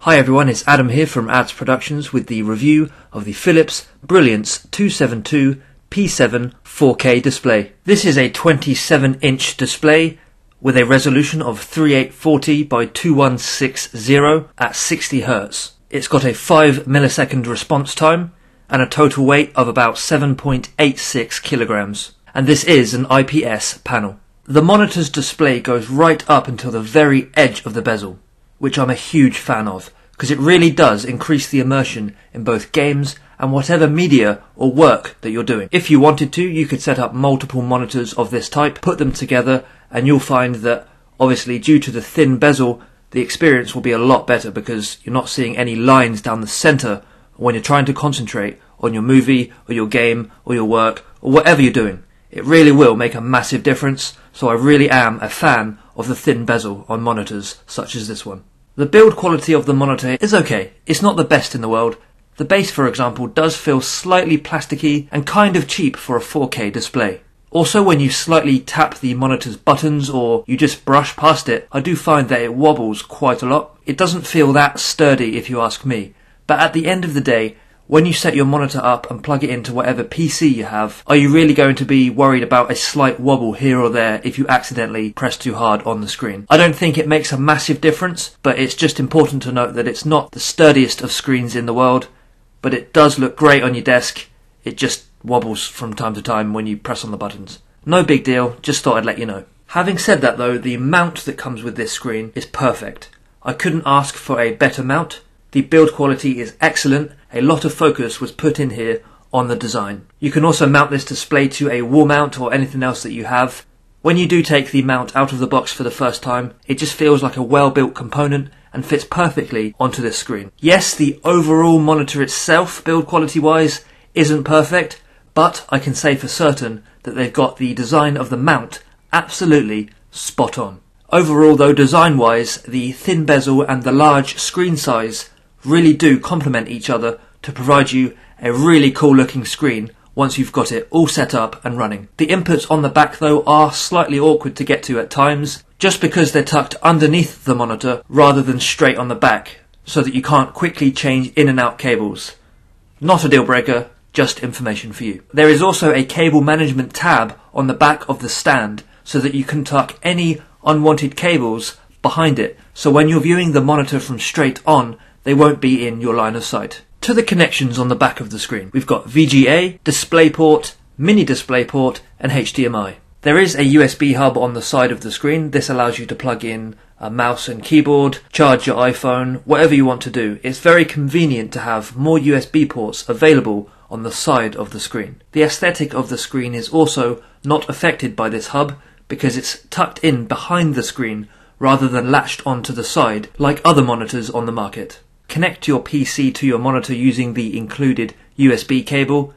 Hi everyone, it's Adam here from Ads Productions with the review of the Philips Brilliance 272 P7 4K display. This is a 27-inch display with a resolution of 3840 by 2160 at 60 Hz. It's got a 5 millisecond response time and a total weight of about 7.86 kilograms. And this is an IPS panel. The monitor's display goes right up until the very edge of the bezel, which I'm a huge fan of, because it really does increase the immersion in both games and whatever media or work that you're doing. If you wanted to, you could set up multiple monitors of this type, put them together, and you'll find that obviously due to the thin bezel, the experience will be a lot better because you're not seeing any lines down the center when you're trying to concentrate on your movie or your game or your work or whatever you're doing. It really will make a massive difference, so I really am a fan of the thin bezel on monitors such as this one. The build quality of the monitor is okay. It's not the best in the world. The base, for example, does feel slightly plasticky and kind of cheap for a 4K display. Also, when you slightly tap the monitor's buttons or you just brush past it, I do find that it wobbles quite a lot. It doesn't feel that sturdy if you ask me, but at the end of the day, when you set your monitor up and plug it into whatever PC you have, are you really going to be worried about a slight wobble here or there if you accidentally press too hard on the screen? I don't think it makes a massive difference, but it's just important to note that it's not the sturdiest of screens in the world, but it does look great on your desk. It just wobbles from time to time when you press on the buttons. No big deal, just thought I'd let you know. Having said that though, the mount that comes with this screen is perfect. I couldn't ask for a better mount. The build quality is excellent. A lot of focus was put in here on the design. You can also mount this display to a wall mount or anything else that you have. When you do take the mount out of the box for the first time, it just feels like a well-built component and fits perfectly onto this screen. Yes, the overall monitor itself, build quality-wise, isn't perfect, but I can say for certain that they've got the design of the mount absolutely spot on. Overall though, design-wise, the thin bezel and the large screen size really do complement each other to provide you a really cool looking screen once you've got it all set up and running. The inputs on the back though are slightly awkward to get to at times, just because they're tucked underneath the monitor rather than straight on the back, so that you can't quickly change in and out cables. Not a deal breaker, just information for you. There is also a cable management tab on the back of the stand so that you can tuck any unwanted cables behind it, so when you're viewing the monitor from straight on, they won't be in your line of sight. To the connections on the back of the screen, we've got VGA, DisplayPort, Mini DisplayPort and HDMI. There is a USB hub on the side of the screen. This allows you to plug in a mouse and keyboard, charge your iPhone, whatever you want to do. It's very convenient to have more USB ports available on the side of the screen. The aesthetic of the screen is also not affected by this hub because it's tucked in behind the screen rather than latched onto the side like other monitors on the market. Connect your PC to your monitor using the included USB cable.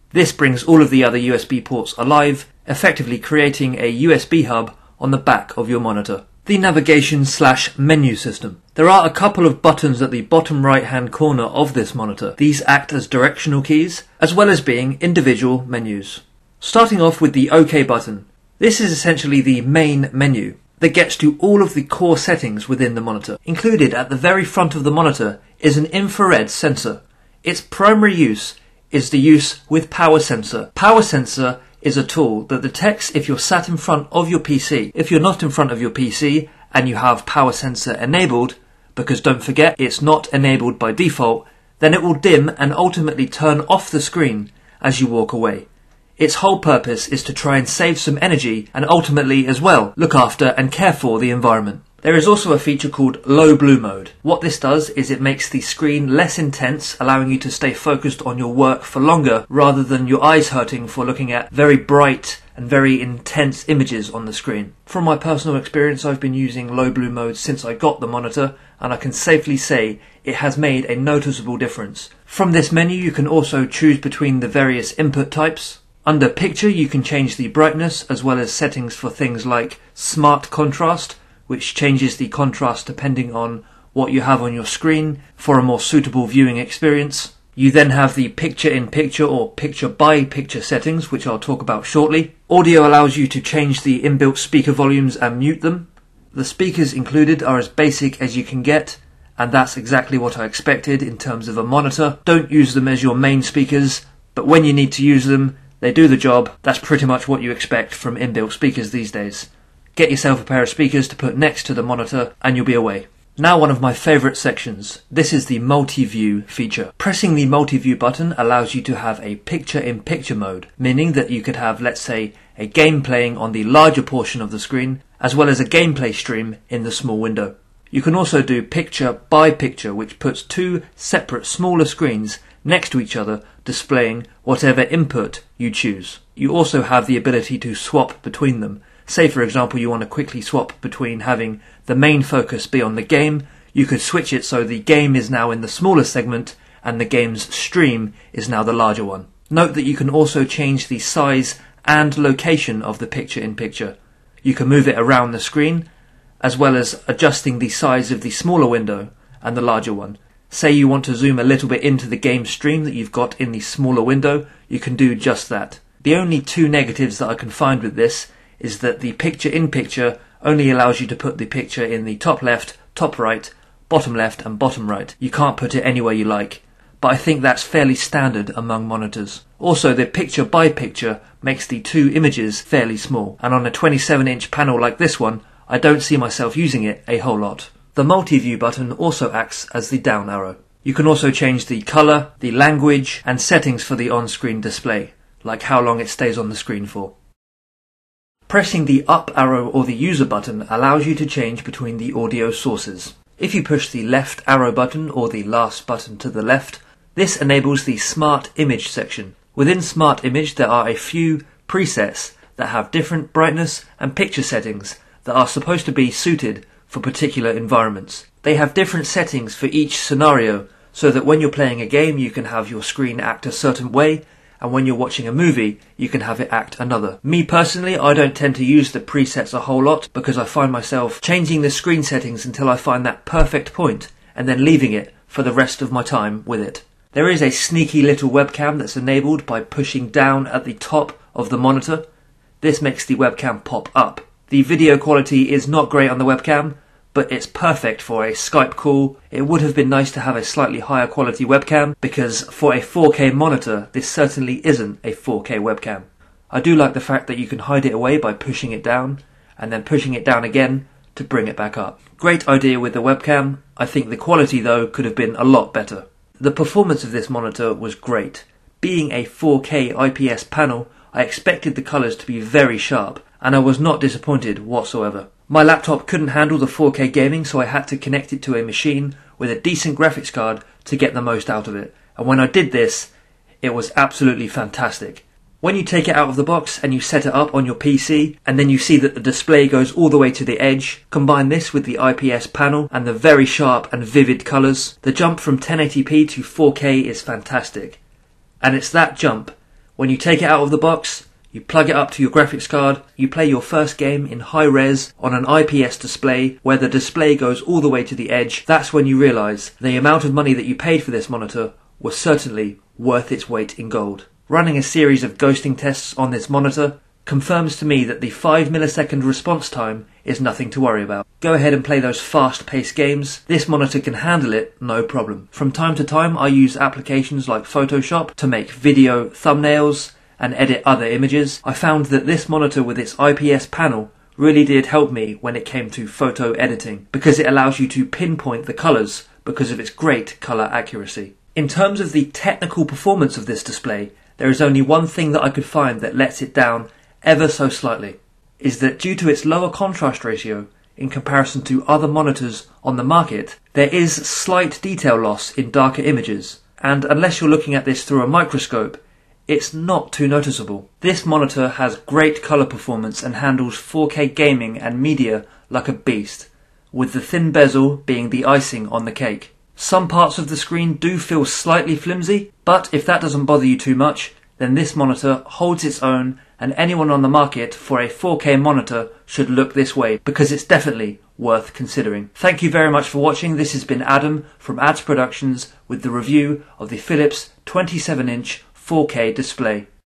This brings all of the other USB ports alive, effectively creating a USB hub on the back of your monitor. The navigation/menu system. There are a couple of buttons at the bottom right hand corner of this monitor. These act as directional keys, as well as being individual menus. Starting off with the OK button. This is essentially the main menu that gets to all of the core settings within the monitor. Included at the very front of the monitor is an infrared sensor. Its primary use is the use with power sensor. Power sensor is a tool that detects if you're sat in front of your PC. If you're not in front of your PC and you have power sensor enabled, because don't forget it's not enabled by default, then it will dim and ultimately turn off the screen as you walk away. Its whole purpose is to try and save some energy and ultimately as well look after and care for the environment. There is also a feature called low blue mode. What this does is it makes the screen less intense, allowing you to stay focused on your work for longer rather than your eyes hurting for looking at very bright and very intense images on the screen. From my personal experience, I've been using low blue mode since I got the monitor, and I can safely say it has made a noticeable difference. From this menu you can also choose between the various input types. Under picture you can change the brightness as well as settings for things like smart contrast, which changes the contrast depending on what you have on your screen for a more suitable viewing experience. You then have the picture-in-picture or picture-by-picture settings, which I'll talk about shortly. Audio allows you to change the inbuilt speaker volumes and mute them. The speakers included are as basic as you can get, and that's exactly what I expected in terms of a monitor. Don't use them as your main speakers, but when you need to use them, they do the job. That's pretty much what you expect from inbuilt speakers these days. Get yourself a pair of speakers to put next to the monitor and you'll be away. Now one of my favourite sections. This is the multi-view feature. Pressing the multi-view button allows you to have a picture-in-picture mode, meaning that you could have, let's say, a game playing on the larger portion of the screen, as well as a gameplay stream in the small window. You can also do picture-by-picture, which puts two separate smaller screens next to each other, displaying whatever input you choose. You also have the ability to swap between them. Say for example you want to quickly swap between having the main focus be on the game, you could switch it so the game is now in the smaller segment and the game's stream is now the larger one. Note that you can also change the size and location of the picture-in-picture. You can move it around the screen, as well as adjusting the size of the smaller window and the larger one. Say you want to zoom a little bit into the game stream that you've got in the smaller window, you can do just that. The only two negatives that I can find with this is that the picture-in-picture only allows you to put the picture in the top left, top right, bottom left and bottom right. You can't put it anywhere you like, but I think that's fairly standard among monitors. Also, the picture-by-picture makes the two images fairly small, and on a 27-inch panel like this one, I don't see myself using it a whole lot. The multi-view button also acts as the down arrow. You can also change the colour, the language and settings for the on-screen display, like how long it stays on the screen for. Pressing the up arrow or the user button allows you to change between the audio sources. If you push the left arrow button or the last button to the left, this enables the Smart Image section. Within Smart Image there are a few presets that have different brightness and picture settings that are supposed to be suited for particular environments. They have different settings for each scenario so that when you're playing a game you can have your screen act a certain way, and when you're watching a movie, you can have it act another. Me personally, I don't tend to use the presets a whole lot because I find myself changing the screen settings until I find that perfect point and then leaving it for the rest of my time with it. There is a sneaky little webcam that's enabled by pushing down at the top of the monitor. This makes the webcam pop up. The video quality is not great on the webcam, but it's perfect for a Skype call. It would have been nice to have a slightly higher quality webcam, because for a 4K monitor, this certainly isn't a 4K webcam. I do like the fact that you can hide it away by pushing it down, and then pushing it down again to bring it back up. Great idea with the webcam. I think the quality though could have been a lot better. The performance of this monitor was great. Being a 4K IPS panel, I expected the colours to be very sharp, and I was not disappointed whatsoever. My laptop couldn't handle the 4K gaming, so I had to connect it to a machine with a decent graphics card to get the most out of it. And when I did this, it was absolutely fantastic. When you take it out of the box and you set it up on your PC, and then you see that the display goes all the way to the edge, combine this with the IPS panel and the very sharp and vivid colours, the jump from 1080p to 4K is fantastic. And it's that jump. When you take it out of the box, you plug it up to your graphics card, you play your first game in high res on an IPS display where the display goes all the way to the edge. That's when you realise the amount of money that you paid for this monitor was certainly worth its weight in gold. Running a series of ghosting tests on this monitor confirms to me that the 5 millisecond response time is nothing to worry about. Go ahead and play those fast-paced games. This monitor can handle it, no problem. From time to time I use applications like Photoshop to make video thumbnails and edit other images. I found that this monitor with its IPS panel really did help me when it came to photo editing, because it allows you to pinpoint the colours because of its great colour accuracy. In terms of the technical performance of this display, there is only one thing that I could find that lets it down ever so slightly, is that due to its lower contrast ratio in comparison to other monitors on the market, there is slight detail loss in darker images, and unless you're looking at this through a microscope, it's not too noticeable. This monitor has great colour performance and handles 4K gaming and media like a beast, with the thin bezel being the icing on the cake. Some parts of the screen do feel slightly flimsy, but if that doesn't bother you too much, then this monitor holds its own, and anyone on the market for a 4K monitor should look this way, because it's definitely worth considering. Thank you very much for watching. This has been Adam from Ads Productions with the review of the Philips 27-inch 4K display.